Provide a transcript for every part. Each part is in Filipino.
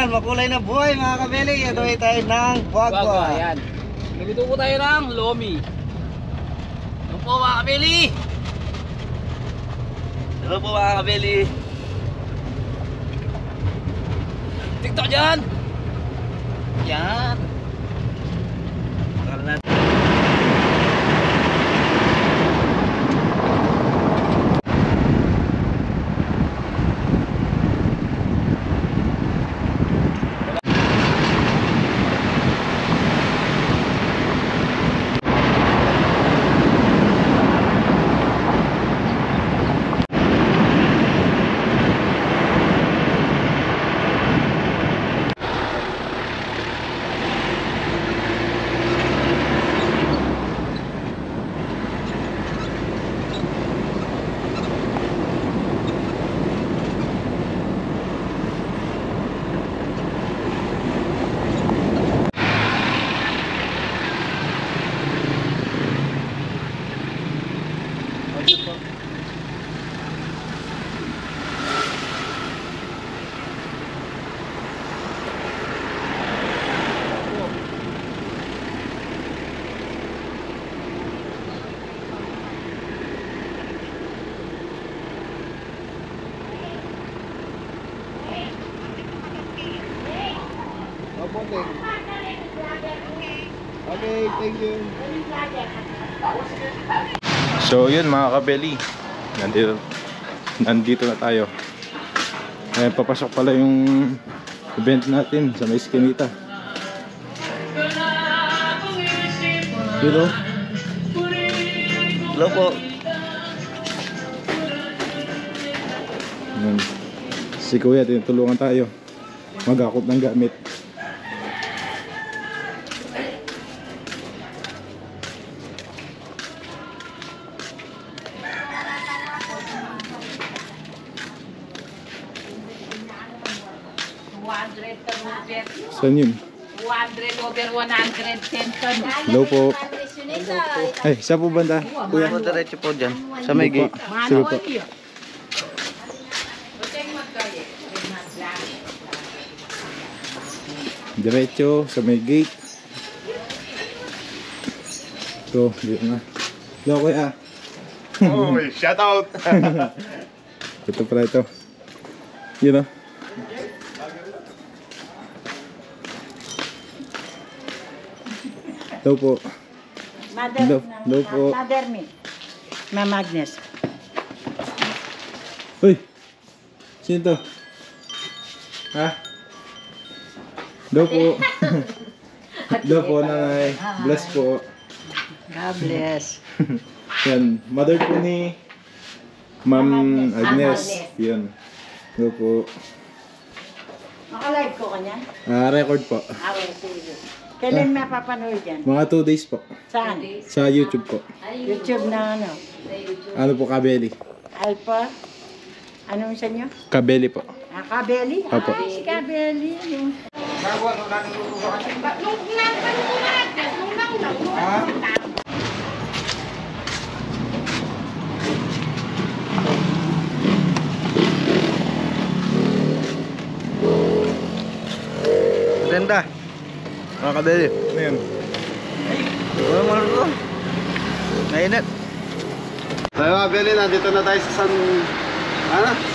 Makulay na buhay mga kabeli. Ito tayo ng guagua. Ayan. Nagluto po tayo ng lomi. Ito po mga kabeli. Ito po mga kabeli. TikTok dyan. Yan. Tara natin. Okay, thank you. So yun mga kabeli, nandito na tayo. Papasok pala yung event natin sa may Eskinita. Hello. Hello po. Si Kuya, tinutulungan tayo mag-akot ng gamit. Saan yun? 200 over 110 ton. Hello po. Ay, saan po banda? Kuya? Diretso po dyan. Sa may gate. Sige po. Diretso sa may gate. So, dito na. Hello Kuya. Oh, shout out. Ito pala ito. Yun o. Hello po. Hello po. Mother me. Mama Agnes. Uy! Sino to? Ha? Hello po. Hello po, nanay. Bless po. God bless. Yan. Mother po ni Ma'am Agnes. Yan. Hello po. Naka-live ko kanya? Record po. Sige. Kailan mapapanood yan? Mga 2 days po. Saan? Sa YouTube po. YouTube na ano? Ano po, Kabeli? Alpha? Anong sa inyo? Kabeli po. Kabeli? Opo. Ay, si Kabeli. Ganda. Mga kabeli. Ano yun? Wala mo ito. Mainit. Tayo mga kabeli, nandito na tayo sa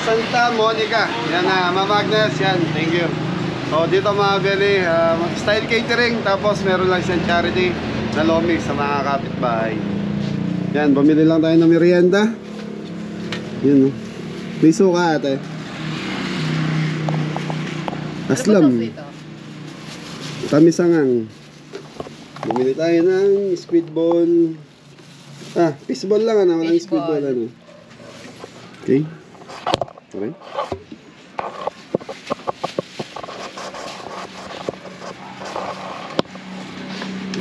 Santa Monica. Yan na, Ma'am Agnes. Yan, thank you. So dito mga kabeli, style catering. Tapos meron lang isang charity na lomi sa mga kapitbahay. Yan, bumili lang tayo ng merienda. Yan o. May suka ate. Aslam. Tamisangang. Bumili tayo ng squid ball. Fish ball lang ano, walang squid ball ano. Okay. Okay.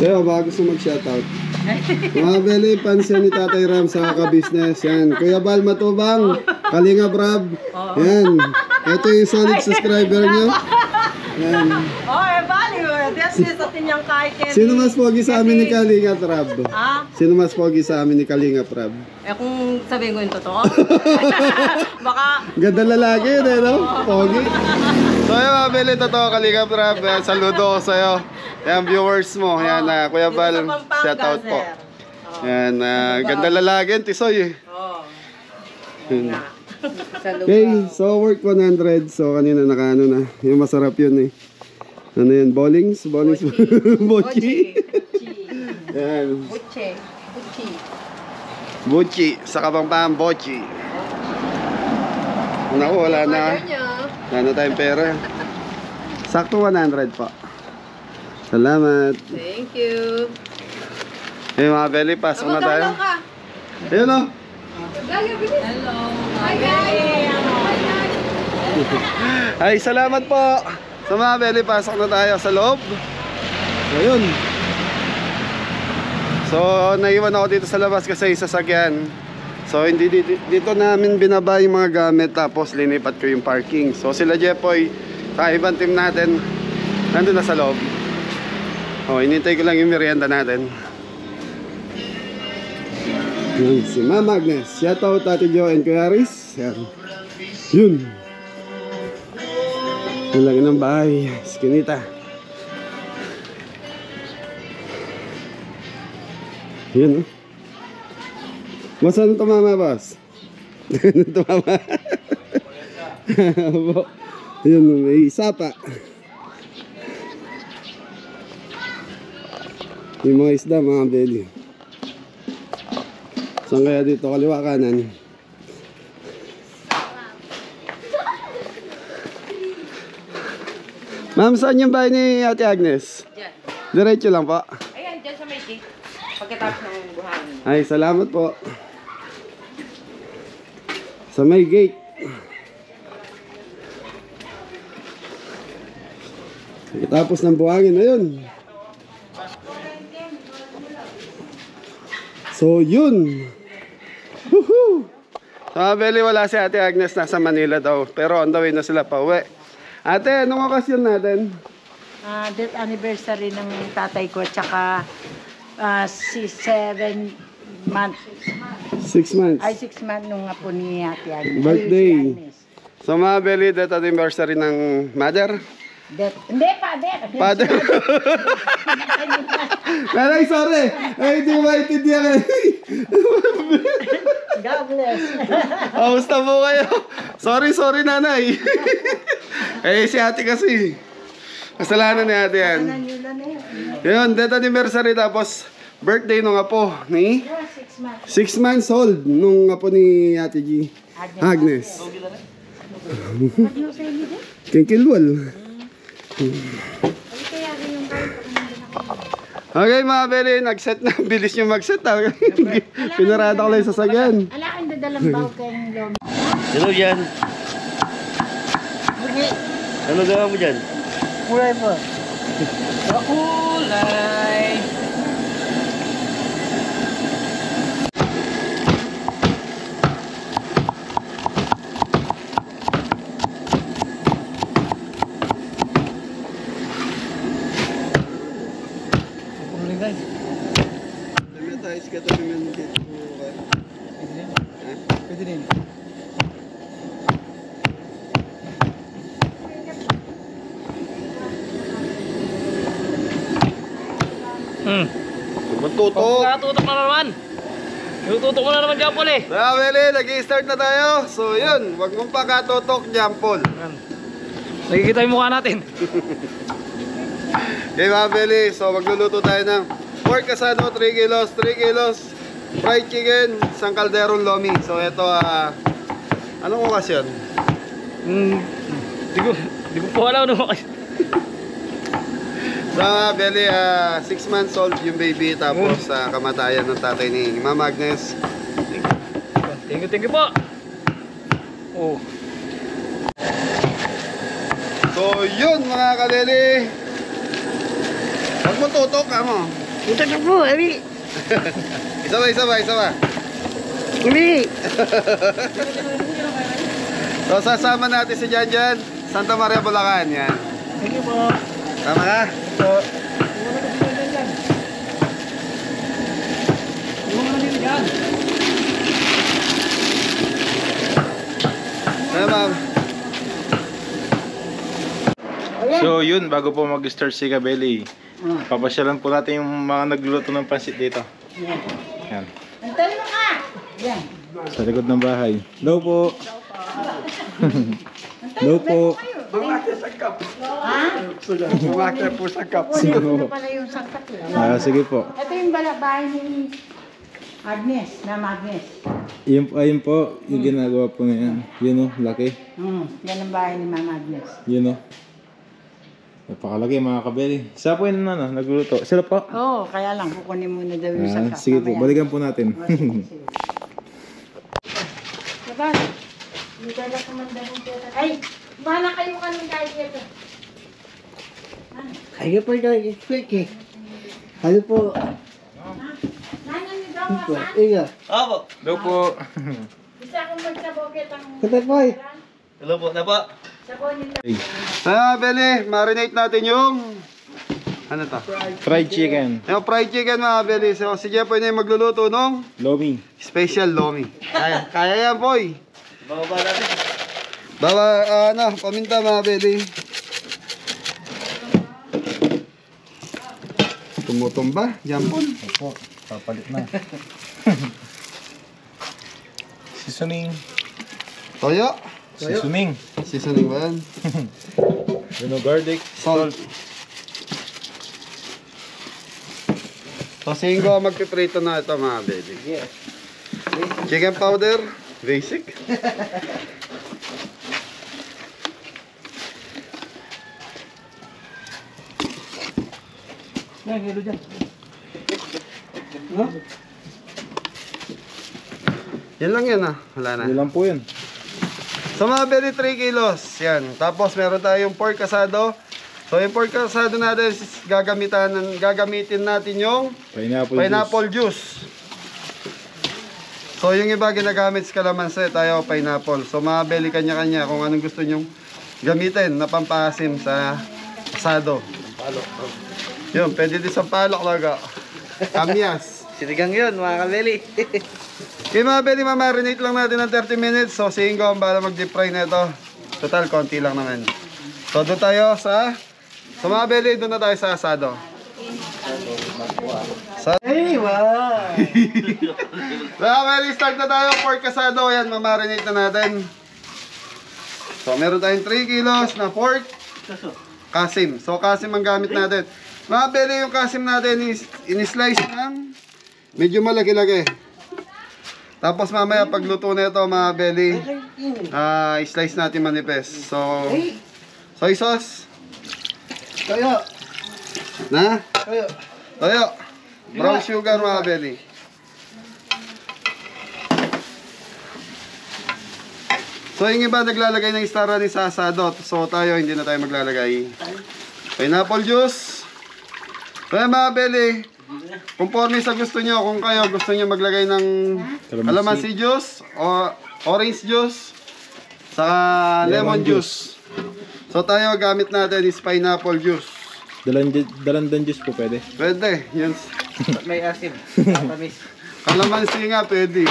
Kaya baka gusto mag-shoutout. Mga Beli, fans yan ni Tatay Ram sa ka-business. Yan. Kuya Bal Matubang, Kalinga Brab. Yan. Ito yung solid subscriber nyo. Yan. Value. This is sa tinyang kahit Sino mas pogi sa amin ni Kalinga Brab? Ah? Sino mas pogi sa amin ni Kalinga Brab? Eh kung sabihin ko yung totoo. Baka Ganda lalaki yun eh, no? Pogi. So yun mga Beli, totoo Kalinga Brab. Yan, saludo ko sa'yo. Yan, viewers mo. Yan, Kuya Bal, shoutout po. Yan, ganda lalaki yun, Tisoy eh. Yun. Okay, so work 100. So kanina nakaano na. Yung masarap yun eh. Ano yun? Bowlings? Bochi. Yan. Bochi. Sa Kapampangan, Bochi. Naku, wala na. Wala na tayong pera. Sakto 100 po. Salamat. Thank you. Eh mga Beli, pasok na tayo. Ayun o. Hello. Hi guys. Ay, salamat po. Sa mga Beli, pasok na tayo sa loob. So, yun. So, naiwan ako dito sa labas kasi sasakyan. So, hindi dito namin binaba yung mga gamit tapos linipat ko yung parking. So, sila Jepoy, sa ibang team natin, nandun na sa loob. Oh, inintay ko lang yung merienda natin. Yun, si Mama Agnes. Shoutout Ate Jo and Kuya Aris. Yan. Yun. Yung lagi ng bahay. Skinita. Yun, oh. Masaan tumama, boss? Tumama. Yun, may isa pa. Yung mga isda, mga Beli. Saan kaya dito? Kaliwa kanan. Ma'am, saan yung bahay ni Ate Agnes? Diyan. Diretso lang po. Ayan, dyan sa may gate. Pagkatapos ng buhangin. Ay, salamat po. Sa may gate. Pagkatapos ng buhangin na yun. So, yun. Woohoo! Sa Beli, wala si Ate Agnes, nasa Manila daw. Pero on the way na sila pa uwi. Ate, anong okasyon natin? Death anniversary ng tatay ko, tsaka si 7 months. 6 months. Ay, 6 months nung nga po ni Ate Agnes. Birthday. Ay, si Agnes. So, mga Beli, death anniversary ng mother. Hindi, father. Father. Nanay, sorry. Ay, hindi ko maintindihan. God bless. Kamusta po kayo? Sorry, nanay. Eh, si ate kasi. Kasalanan ni ate yan. Yun, death anniversary tapos birthday nung apo ni 6 months old nung apo ni Ate G. Agnes. Kinkilwal. Okay mga Beli, nag-set na. Bilis nyo mag-set. Pinarada ko lang yung sasagyan. Ala, ang dadalang baw kayong lomi. Hello dyan. Ano gawa mo dyan? Kulay po. Kulay. Pwede din. Tutok. Tutok na naman. Tutok mo na naman dyan, Paul eh. Kaya Beli, nag-i-start na tayo. So yun, wag mong pakatutok dyan, Paul. Nakikita yung mukha natin. Okay mga Beli, so magluluto tayo ng pork asado, 3 kilos, 3 kilos, fried chicken, isang kalderong lomi. So ito, anong okasyon? Di ko po alam ano. So mga Beli, 6 months old yung baby, tapos kamatayan ng tatay ni Mama Agnes. Thank you po. Oh. So yun mga Kaleli. Huwag mo tutok, mo. Ito na po, Ali. Isa ba? Ali. So sasama natin si Janjan, Santa Maria, Bulacan. Yan. Thank you po. Tama ka? Ayan, ma'am. So yun, bago po mag-start si Kabeli, papasyalan po natin yung mga nagluluto ng pansit dito. Yan. Antay mo ka. Yan. Sa likod ng bahay. Hello po. Hello po. Ha? Bumakit po sa cup. Kunin mo pala yung sangkat eh. Sige po. Ito yung bahay ni Agnes, na Agnes. Ayun po, yung ginagawa po na yan. Yun o, laki. Yan ang bahay ni Mama Agnes. Yun o. Napakalaki mga Kabeli. Saan po yun nagluluto? Sila po? Oo, kaya lang kukunin mo na daw yung sangkat. Sige po, balikan po natin. Diba? Hindi ka kumanda ng teta. Ay, bahala kayo kanong kahit ito. Kaya po yung quick eh. Ano po? Nanyan niyo daw ako. Iya. Opo. Hello po. Isa akong magsaboget ang... Kata po eh. Hello po, na po. Sabon nila. Beli, marinate natin yung ano to? Fried chicken. Yung fried chicken mga Beli. So si Jepoy na yung magluluto ng Lomi. special lomi. Kaya yan, boy. Bababa natin. Paminta mga Beli. Tumutumba, jampon. Opo, papalit na. Seasoning. Toyo. Seasoning. Seasoning ba yan? Garlic. Salt. So, singgo magpiprito na ito mga baby. Chicken powder. Basic. Yan lang yan wala na. Ilan po yun? So mga baby, 3 kilos. Yan. Tapos meron tayong pork asado. So yung pork asado natin, gagamitin natin yung pineapple juice. So yung iba ginagamit sa kalamansi, tayo pineapple. So mga baby, kanya-kanya kung anong gusto nyong gamitin na pampasim sa asado. Yun, pwede din sa palok laga. Kamyas. Sinigang yun, mga kabeli. Okay mga baby, mamarinate lang natin ng 30 minutes. So singgo ang bala mag-deep fry na ito. Total, konti lang naman. So doon tayo sa... So mga baby, doon na tayo sa asado. Ay, wow. So mga baby, start na tayo. Pork asado, yan, mamarinate na natin. So meron tayong 3 kilos na pork. Kasim. So kasim ang gamit natin. Mga baby, yung kasim natin is in-slice ng medyo malaki-laki. Tapos mamaya pagluto na ito mga belly, i-slice natin manipes. So, soy sauce. Kaya. Na? Kaya. Toyo. Brown sugar mga belly. So yung iba naglalagay ng star anise sa asado. So tayo hindi na tayo maglalagay. Pineapple juice. So yung mga belly, conforme sa gusto nyo, kung kayo gusto nyo maglagay ng calamansi juice o orange juice saka lemon juice. So tayo gamit natin is pineapple juice. Dalandan juice po pwede. Pwede, yun. May asin. Tamis. Calamansi nga pwede.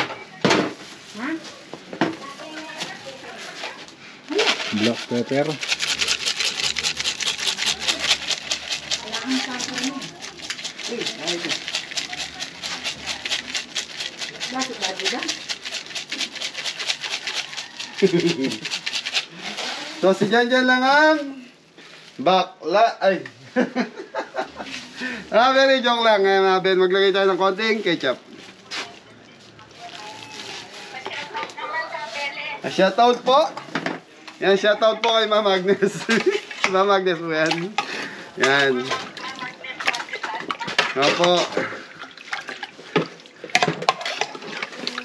Black pepper. So si Janjan lang ang bakla. Ay. Very joke lang. Ben, maglagay tayo ng konting ketchup. Shoutout po. Yan, shoutout po kay Mama Agnes. Mama Agnes po yan. Yan. Opo.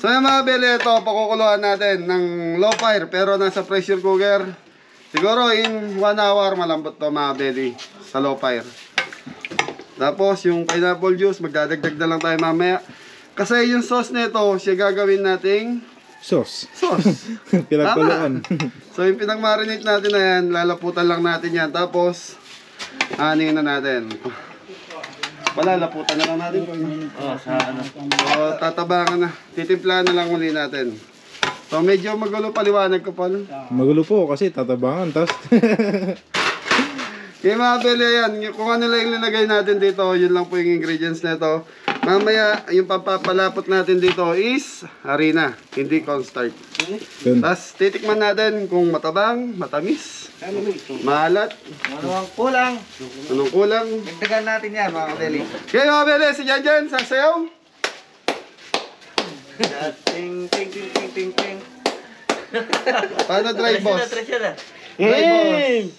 So yung mga bele, ito, pakukuluan natin ng low fire pero nasa pressure cooker. Siguro in 1 hour malambot to mga bele sa low fire. Tapos yung pineapple juice, magdadagdag na lang tayo mamaya. Kasi yung sauce nito, siya gagawin nating Sauce. sauce. Pinagpaluan. So yung pinag-marinate natin na yan, lalaputan lang natin yan. Tapos, anin na natin. Lalaputan na lang natin. So, tatabangan na. Titimplahan na lang uli natin. So, medyo magulo paliwanag ko pa. Magulo po kasi tatabangan. Tapos, Kaya mga bele yan, kung ano lang yung linagay natin dito, yun lang po yung ingredients nito. Mamaya, yung papapalapot natin dito is harina, hindi cornstarch. yun. Tapos, titikman natin kung matabang, matamis, maalat, Anong kulang? anong kulang. Dagdagan natin yan mga kadeli. Kaya mga bele, si Janjan, sasayaw. Ting, ting, ting, ting, ting, ting. Paano dry boss? Hey!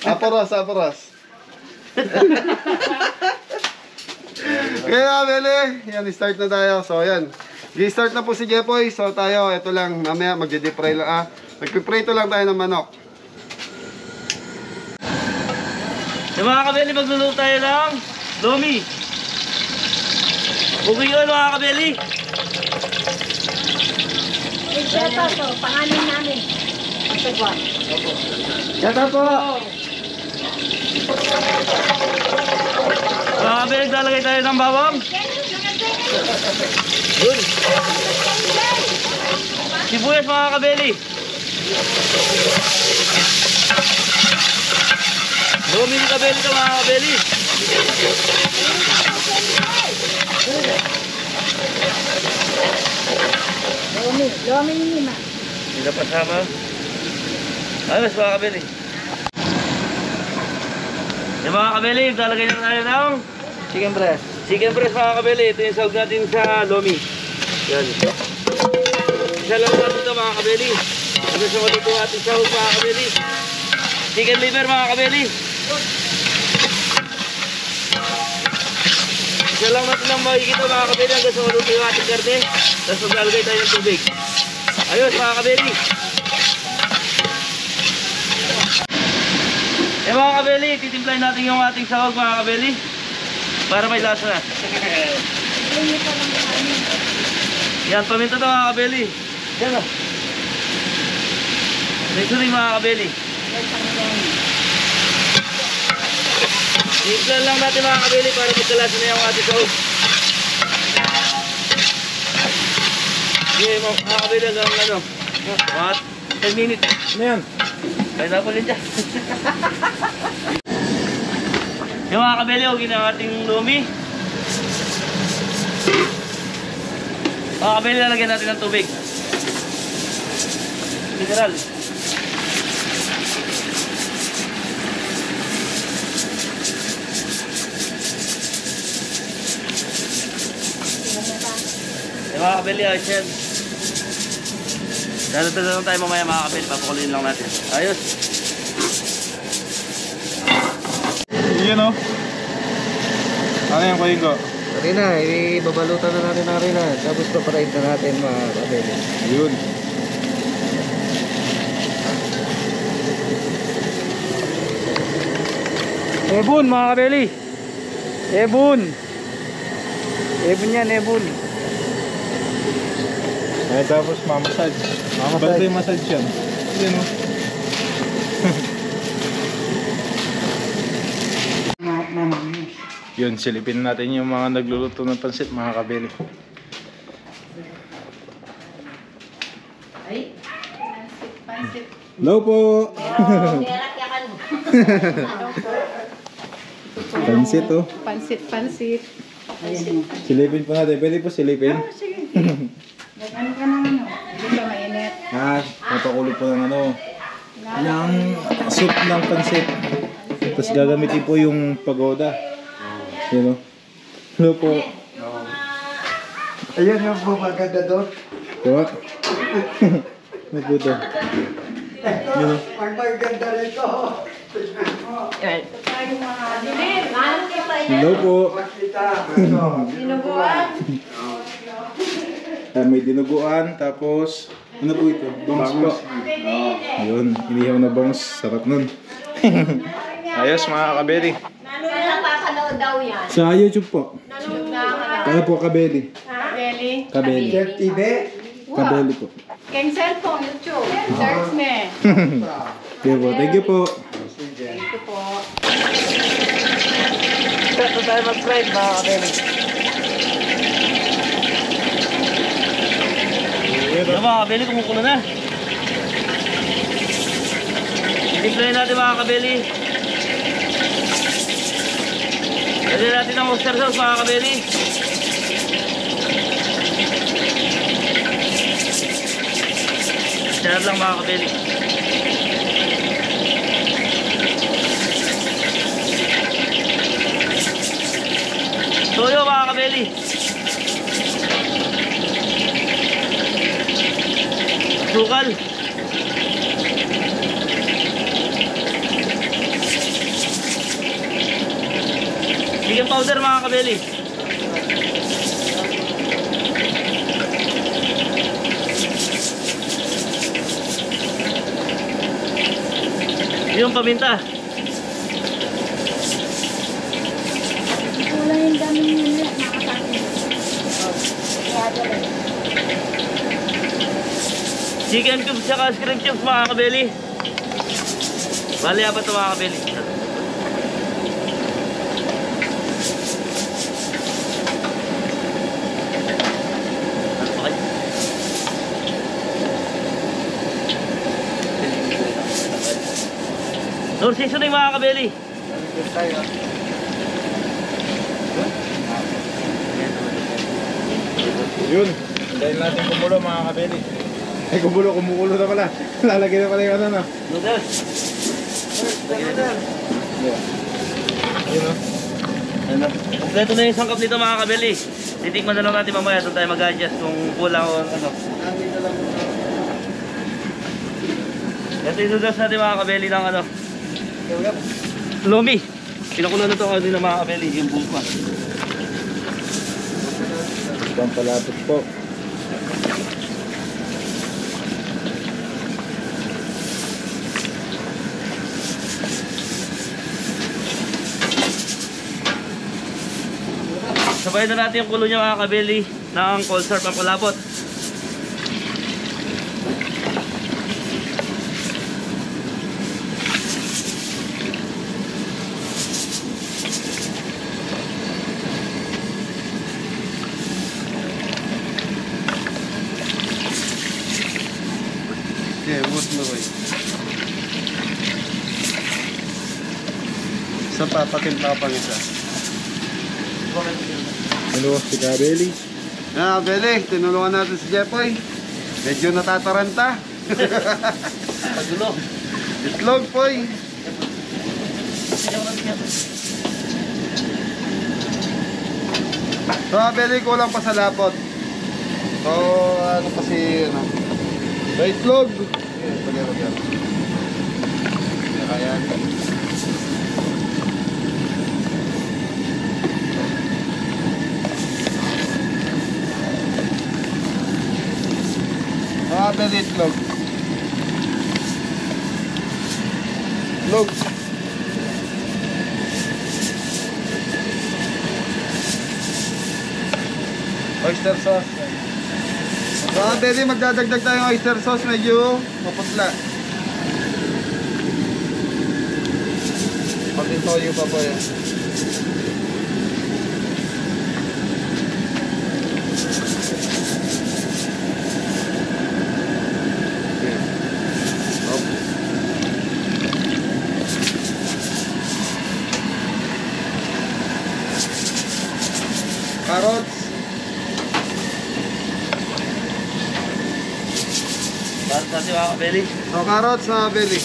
Aporos, aporos. Kaya bele, yan, start na tayo. So yan, start na po si Jepoy. So tayo, ito lang, mamaya magde-deep fry lang. Magpiprito lang tayo ng manok. Yung mga kabeli, magluluto tayo ng lomi. Bukay yun mga kabeli. Ito, pangalan namin. Masagwa. Shut up po! Mga kabeli, lalagay tayo ng bawang. Yun. Sibuyas mga kabeli. Lomi ni kabeli ito mga kabeli. Lomi ni Lima. Hindi na pasama. Ayos mga kabeli. Yung mga kabeli, lalagay na tayo ng Chicken breast. chicken breast mga kabeli. Ito yung sahog natin sa lomi. Yan. Isa lang natin ito mga kabeli. Ito sa maluto ating sahog mga kabeli. Chicken liver mga kabeli. Isa lang natin ang makikita mga kabeli hanggang sa maluto yung ating karne. Tapos maglalagay tayo ng tubig. Ayos mga kabeli. Mga kabeli, titimplahin natin yung ating sahog mga kabeli. Para may lasa na. Yan, paminta to mga kabeli. Yan o. Ito rin mga kabeli. Timplan lang natin mga kabeli para magkalasa na yung ating sahog. Okay, mga kabeli hanggang ano. Mga 10 minutes. Ano yan? Kaya na po rin dyan. Yung mga kabeli, huwag na ating lumi. Mga kabeli, lalagyan natin ng tubig. Mineral. Yung mga kabeli, ayos yan. Dalato na lang tayo mamaya mga kabeli, papakulin lang natin. Ayos. Yun o. Ano yung kuhin ko? Harina, ibabalutan na natin ang harina. Tapos paparaid na natin mga kadeli. Yun. Ebon mga kabeli. Ebon. Ebon yan, ebon. Ay, tapos mamasage. Ba't yung massage yan? Yun o. Yun, silipin natin yung mga nagluluto ng pansit mga kabeli. Ay, pansit. Hello po! Pansit oh. Pansit. Silipin po natin. Pwede po silipin? Ano ka ng ano? Hindi ka mainit. Papakulo po ng ano. Ng soup ng pansit. Tapos gagamitin po yung pagoda. Yun o. Hello po. Ayun yung maganda doon. Po. Ano po ito? Yun o. Ang maganda rito. Hello po. Dinuguan. May dinuguan. Tapos, ano po ito? Bangus po. Ayun. Inihaw na bangus. Sarap nun. Ayos mga kabeli. Saan napapanood daw yan? Sa YouTube po. Kaya po kabeli. Belly. Kabeli. Kabeli po. Keng cellphone, YouTube. Search me. Okay po. Thank you po. Thank you po. Start na tayo mag-fried mga kabeli. Yan mga kabeli, kumukulo na. Timplahin natin mga kabeli. Lagyan natin ang oyster sauce mga kabeli. Sarap lang mga kabeli. Toyo mga kabeli. Sukal. Chicken powder mga kabeli. Yung paminta. Wala yung dami nila. Chicken cubes saka shrimp cubes mga kabeli. Bali apat ito mga kabeli. Door seasoning mga kabeli. Yun. Hintayin natin kumulo mga kabeli. Ay kumulo na pala. Lalagay na pala yung ano na. Noodles. Yun o. Ano? Kompleto na yung sangkap nito mga kabeli. Titikman na lang natin mamaya. Doon tayo mag-adjust kung kulang o ano. Ito yung noodles natin mga kabeli ng ano. Lomi. Pinakulo na ito kanina mga kabeli. Yung buong pa. Pampalapot po. Sabay na natin yung kulo niya mga kabeli ng cold surf ang palapot. Okay, ubos mo ko. Isa pa, patimpla pang isa. Ano si kabeli? Beli, tinulungan natin si Jepoy. Medyo natataranta. Pagulo. Itlog, poy. So, Beli, kulang pa sa lapot. So, ano kasi, ano. So, itlog. Kaya, Beli, itlog. Itlog. Oyster sauce. Beli, magdadagdag tayong oyster sauce. Medyo maputla. Pati toyo pa po yan. Carrots. Para sa ating mga kabeli. So, carrots na Beli.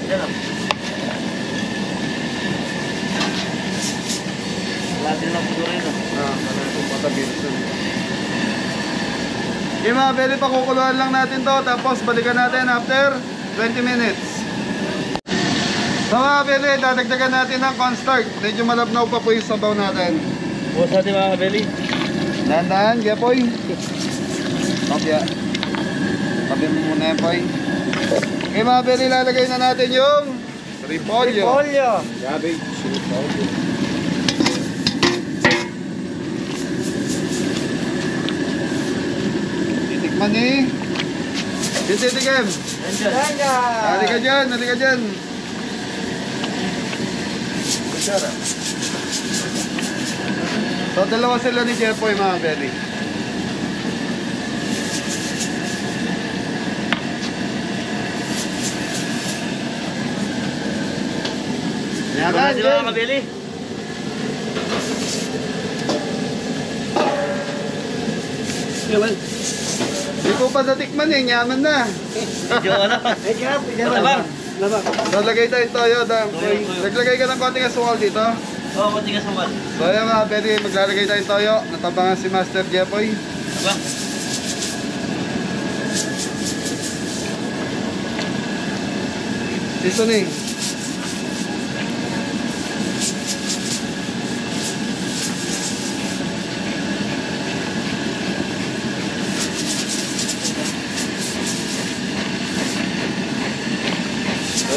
Yan o. Wala din lang puno rin o. Okay mga Beli, pakukuluan lang natin to. Tapos balikan natin after 20 minutes. So mga Beli, dadagdagan natin ng cornstarch. Medyo malabnaw pa po yung sabaw natin. Bukas natin mga kabeli. Dahan-dahan, Gepoy. Kopya. Tabi mo muna yan, Poy. Okay mga Beli, lalagay na natin yung repolyo. Cabbage. Titikman ni Titikim. Halika dyan, halika dyan. Kutsara. So dalawa sila ni Jepoy mga Beli. Wala sila mga kabeli. Hindi ko pa natikman eh, yaman na. Medyo ano. Matabang. Naglagay tayo toyo. Naglagay ka ng konting asukal dito. Oo, konti ka sumal. So ayan mga Beli, maglalagay tayo toyo. Natabangan si Master Jepoy. Tabang. Seasoning.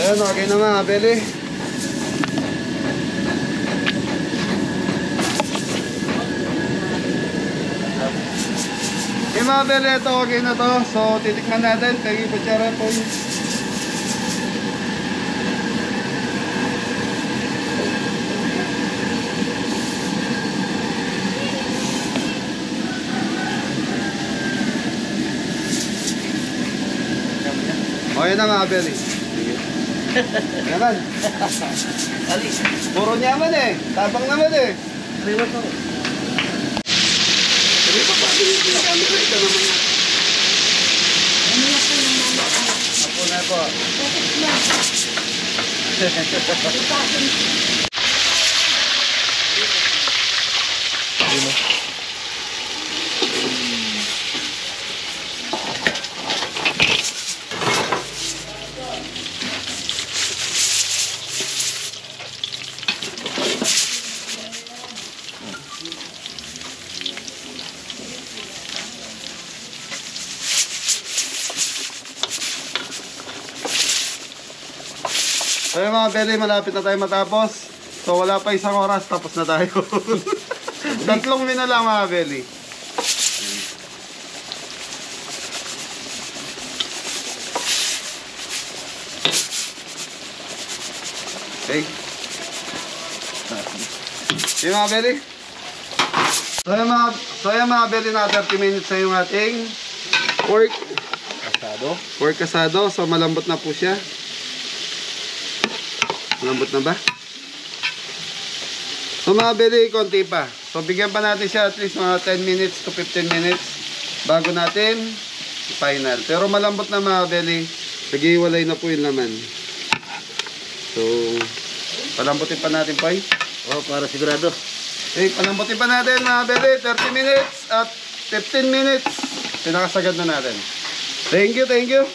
Ayan, okay na mga Beli. Okay mga Beli, ito okay na to. So titikman natin, kaya kutsara po yun. Okay na mga Beli. Yaman. Ali. Puro nyaman eh. Tabang naman eh. Riwas ako. Sabi pa pati yung kinakamit ko. Ito naman. Apo na po. So yung mga Beli, malapit na tayo matapos. So wala pa isang oras, tapos na tayo. 3 minuto lang mga Beli. Okay. Yung mga Beli. So yung mga Beli na 30 minutes na yung ating pork asado. Pork asado. So malambot na po siya. Malambot na ba? So mga Beli, konti pa. So bigyan pa natin siya at least mga 10 minutes to 15 minutes bago natin final. Pero malambot na mga Beli. Nag-iwalay na po yung laman. So palambutin pa natin pa eh. Oh, para sigurado. Okay, palambutin pa natin mga Beli. 30 minutes at 15 minutes. Pinakasagad na natin. Thank you, thank you.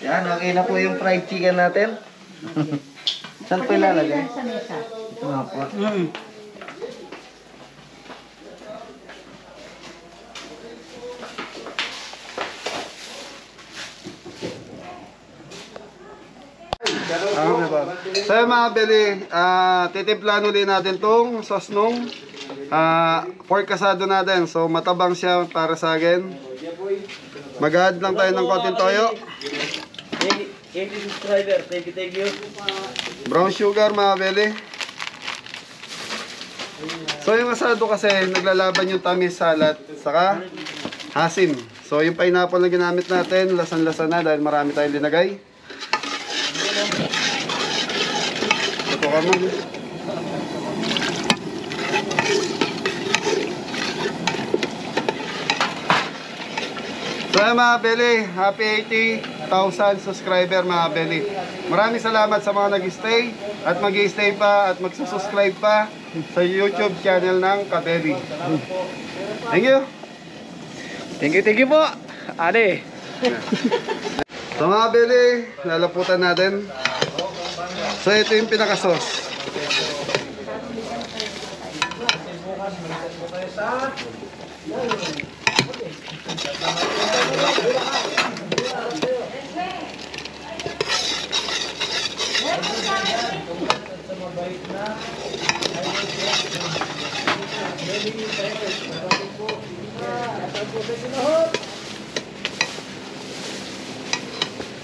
Yan, okay na po yung fried chicken natin. Saan po ilalagay? Sa mesa. Mga po. Okay ba? So yung mga Beli, titimplan ulit natin tong sauce nung pork asado natin. So matabang siya para sa akin. Mag-add lang tayo ng konting toyo. Thank you subscriber. Thank you. Brown sugar mga Beli. So yung asado kasi naglalaban yung tamis salad saka hasim. So yung pineapple na ginamit natin, lasan-lasa na dahil marami tayong linagay. Ito ka mo. So mga Beli, happy 80,000 subscriber mga Beli. Maraming salamat sa mga nag-stay at mag-stay pa at magsusubscribe pa sa YouTube channel ng Kabeli. Thank you. Thank you po. Ade. So mga Beli, lalaputan natin. So ito yung pinaka-sauce.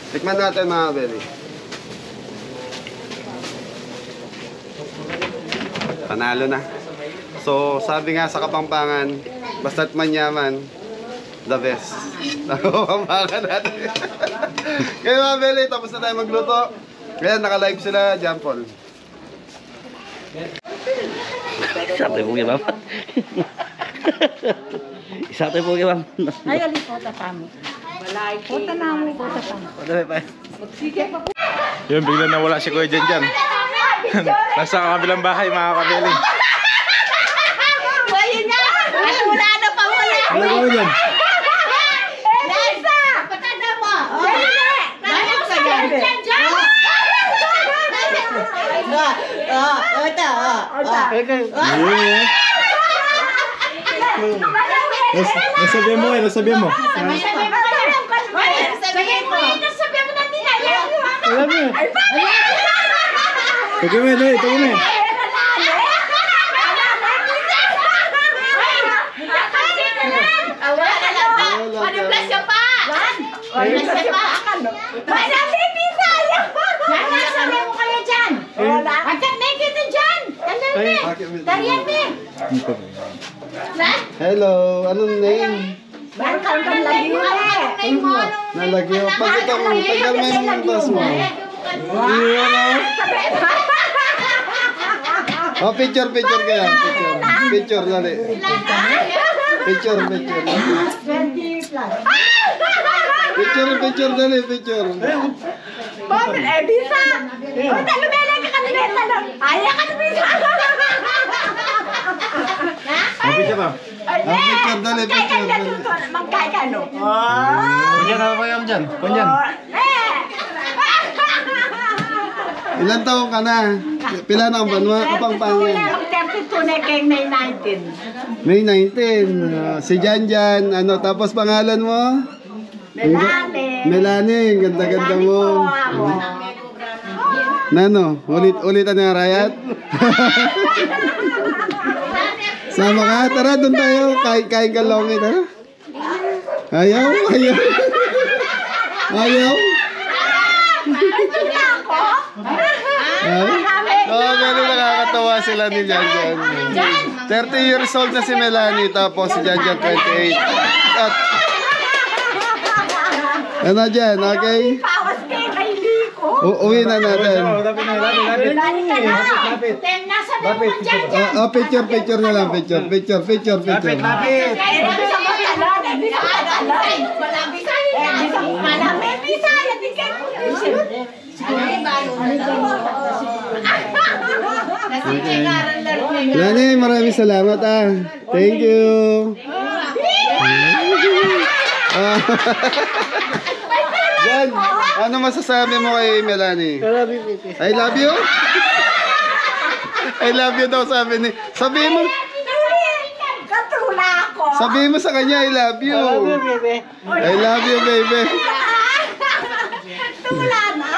Tikman natin mga Beli. Panalo na. So sabi nga sa Kapampangan, basta't manyaman, the best. Kapampangan natin. Kaya mga Beli, tapos na tayo magluto. Kaya naka-live sila, John Paul. Isatay po kaya, ma'am. Isatay po kaya, ma'am. Ay, alis ko ta mo. Puta na mo, puta pa mo. Yun, bigla nawala si Kuya Jan. Nasa kabilang bahay mga Kabeli. Ayun na! At wala na pa wala! Ano ba yun? Lisa! Patada mo! Lalo sa gabi! Nasabihan mo. Sabihin mo na nila! Alam mo. Tignan mo, tignan mo. Maniplasyon pa! Maniplasyon pa! Manami, Bisaya! Sabi mo kayo dyan! At nakikita dyan! Tariyan, Hello, anong name? Bakal kan lagi Nalagyo. Pag ito, tagal mo yung bus mo. Oh, picture kaya. Picture, dali. Picture. 20 plus. Picture, dali, picture. Bakit eh, Bisa? O, talumela ka kanila, talum. Ayaw ka na, Bisa. Picture na. Picture, dali, picture. Magkay ka, no? Kunyan na kayo dyan. Kunyan. Ilan taong ka na? Pila na ang banwa? Kapampangan. Mag-32 na kay May 19. May 19. Si Janjan. Ano, tapos pangalan mo? Melanie. Ganda-ganda mo. Nano, ulitan na yung rayat? Sama ka? Tara, doon tayo. Kain ka longi, tara. Ayaw. Oh, ganun nakakatawa sila ni Janjan. 30 years old na si Melanie, tapos si Janjan 28. At ano dyan, okay? Pawas kay Riley ko. Uwi na natin. Lapit na. Balik ka na. Nasa mo dyan, dyan. Picture na lang, picture. Lapit. Lani, maraming salamat Thank you. Jan, ano masasabi mo kay Melanie? I love you. I love you daw sabi ni. Sabihin mo. Katula ako. Sabihin mo sa kanya, I love you. I love you, baby. Tula na.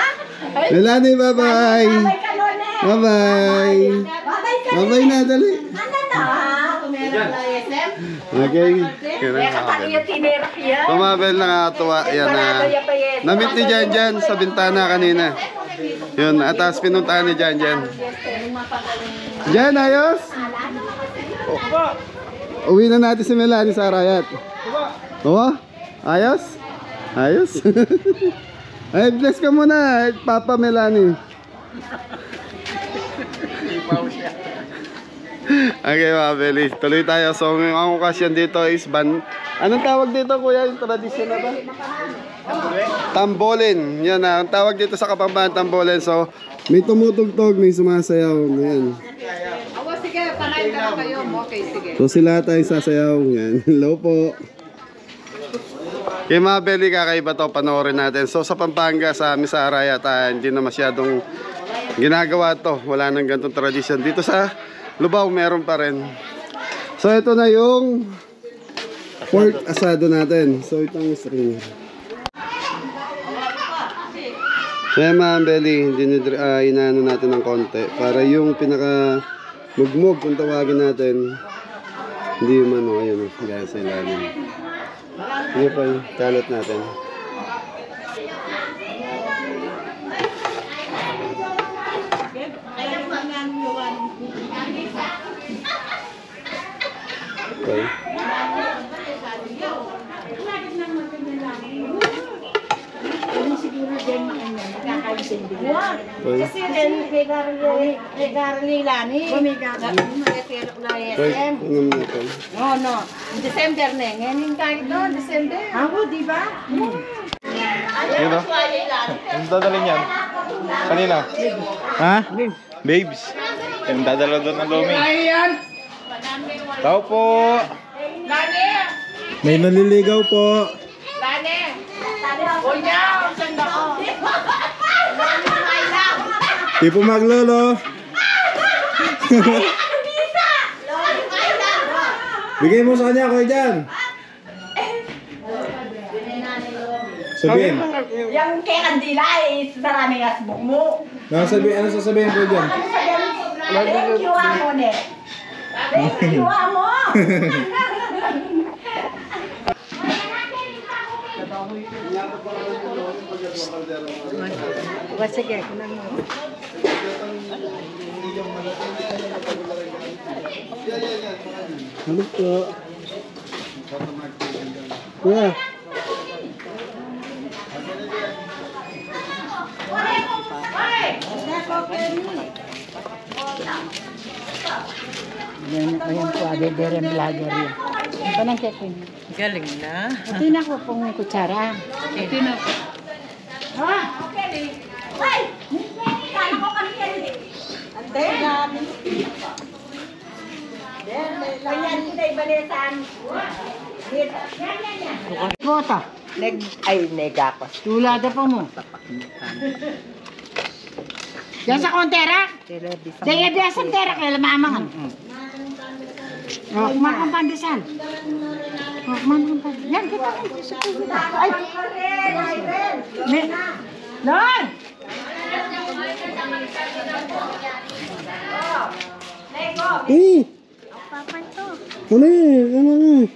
Melanie, bye-bye. Bye-bye. Bye-bye na, dali. Ano na? Okay. Kapag yung tinirak yan. Pumabel, nakakatuwa. Yan na. Namit ni Janjan sa bintana kanina. Yun, atas pinuntahan ni Janjan. Jan, ayos? Uwi na natin si Melanie sa Arayat. Oo? Ayos? Ayos? Ay, bless ka muna, Papa Melanie. Okay mga Beli, tuloy tayo. So ang okasyon dito is anong tawag dito kuya? Yung tradisyon na ba? Tambolin. Yan na, ang tawag dito sa Kapampangan tambolin. So may tumutugtog, may sumasayaw. Yan. Sige, panayin ka kayo. Okay, sige. So sila tayong sasayaw. Yan. Hello po. Kaya mga Beli, kakaiba to, panoorin natin. So sa Pampanga, sa Misara yata, hindi na masyadong ginagawa to. Wala nang ganitong tradisyon. Dito sa Lubao, meron pa rin. So ito na yung pork asado natin. So itong string. So yan mga Beli, inaano natin ng konti. Para yung pinaka mugmog kung tawagin natin, hindi man o, ayun o, gaya sa ilalim. Hindi pa yung kalat natin. Okay. Okay. Kasi rin, regarnila ni. Okay. Ano natin? No. December na. Ngayon kahit doon, December. Ako, di ba? Yun o. Ang dadalhin yan? Kanina? Ha? Babes. Yung dadala doon ng Lomi. Tao po. May naliligaw po. Di po maglolo. Bigay mo sa kanya, Kuya Jan. Sabihin. Yung kay Kandila is maraming asbog mo. Ano sasabihin, Kuya Jan? Thank you, Amone. Thank you, Amo. Sige, kunan mo. Ano po? Kuya. Ayan po, adederem vlogger yun. Ito nang kekin. Galing na. Ito na po pong kutsara. Ito na po. Okay. Ay! Kala ko kami yan. Ante, namin. Ganyan kita ibalitan. Yan. Bota. Negakos. Tulada pa mo. Yan sa kontera? Daya biya sa kontera kaya lamamangan. Kumain kang pandesal. Kumain kang pandesal. Yan, kita lang. Ay! Lord! Ano eh? Ano eh?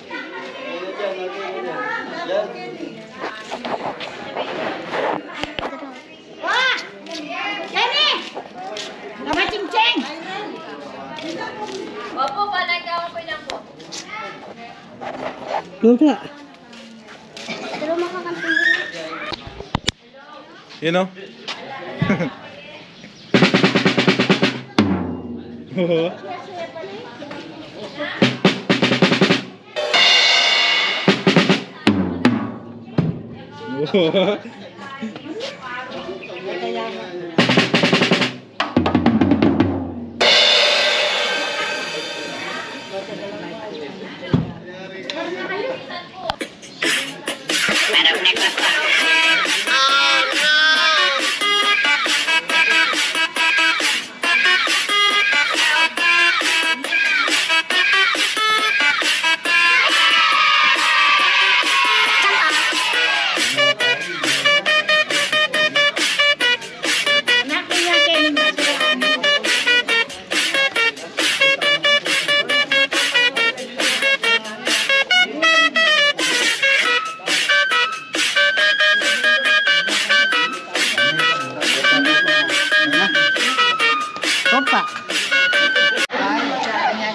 Wah! Kenny! Nama cing-cing! Opo, panagawa ko lang po. Lupa. You know?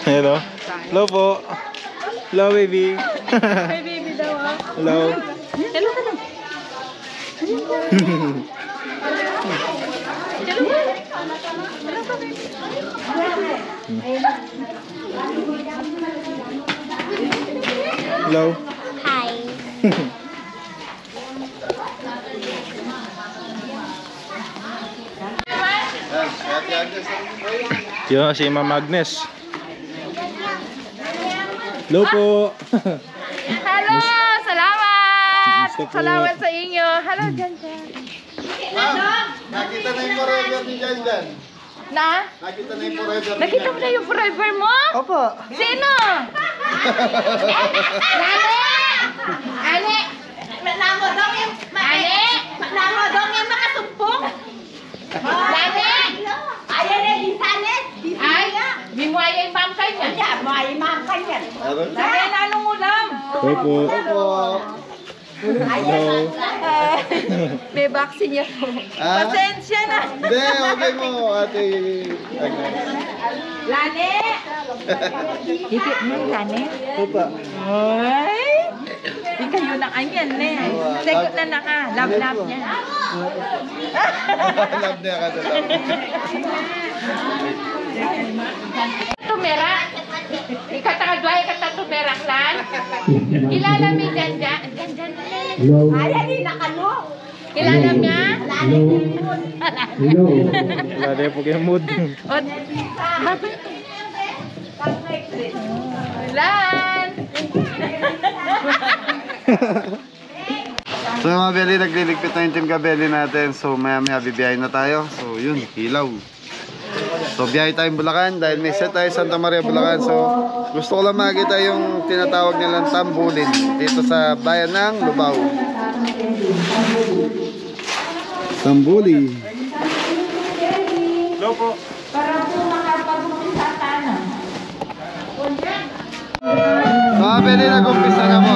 Hello. Hello po. Hello, baby. Hey, baby daw ah. Hello. Hello ka na. Hello. Hi. Yun, si Ma'am Agnes. Hello po. Hello! Salamat! Gusto po. Salamat sa inyo. Hello, Jan Jan. Nakita na yung forever ni Jan Jan. Na? Nakita na yung forever ni Nakita mo na yung forever mo? Opo. Sino? Ale! Namo dong yung... Ale! Namo dong yung makasumpong? Lale! Ayan na, di salit. Ay, di mo ayan yung mamkay niya. Hindi, mo ayan yung mamkay niya. Lale, anong ulam? Opo. Hello. May vaccine niya po. Ah? Pasensya na. Hindi, okay mo, ate Agnes. Lane! Higit mo, Lane? Opo. Ay! Di kayo na kanyan, ne. Segot na naka. Love-love niya. Love niya ka sa love. Tumera. Ikaw takagway ka ta tumerak lan. Kilala mi dyan dyan. Dyan dyan. Ay, hindi nakalo. Kilala niya? Wala po kayo mood. Lan! So mga Beli, nagliligpit na yung Team Gabelli natin. So maya bibiyahin na tayo. So yun, hilaw. So biyahe tayong Bulacan dahil may set tayo Santa Maria, Bulacan. So gusto ko lang makita yung tinatawag nilang tambulin dito sa bayan ng Lubao. Tambuli. Hello po. Mga Beli, nag-umpisa na po.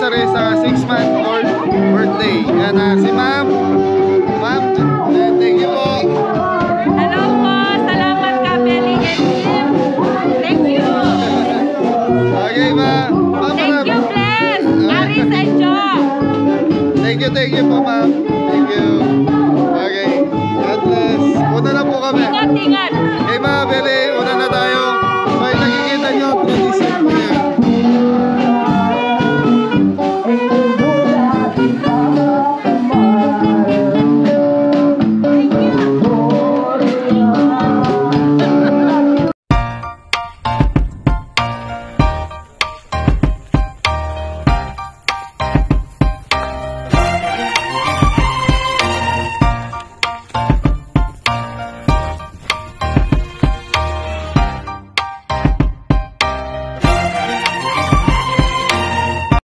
anniversary sa 6-month old birthday. Yan na, si ma'am. Ma'am, thank you po. Hello po. Salamat ka, Belly and Kim. Thank you. Okay, ma'am. Ma'am, Thank you, Bless. Aris and Joe. Thank you po, ma'am. Thank you. Okay. God bless. Una na po kami. Ingat, ingat. Okay, ma'am, Beli.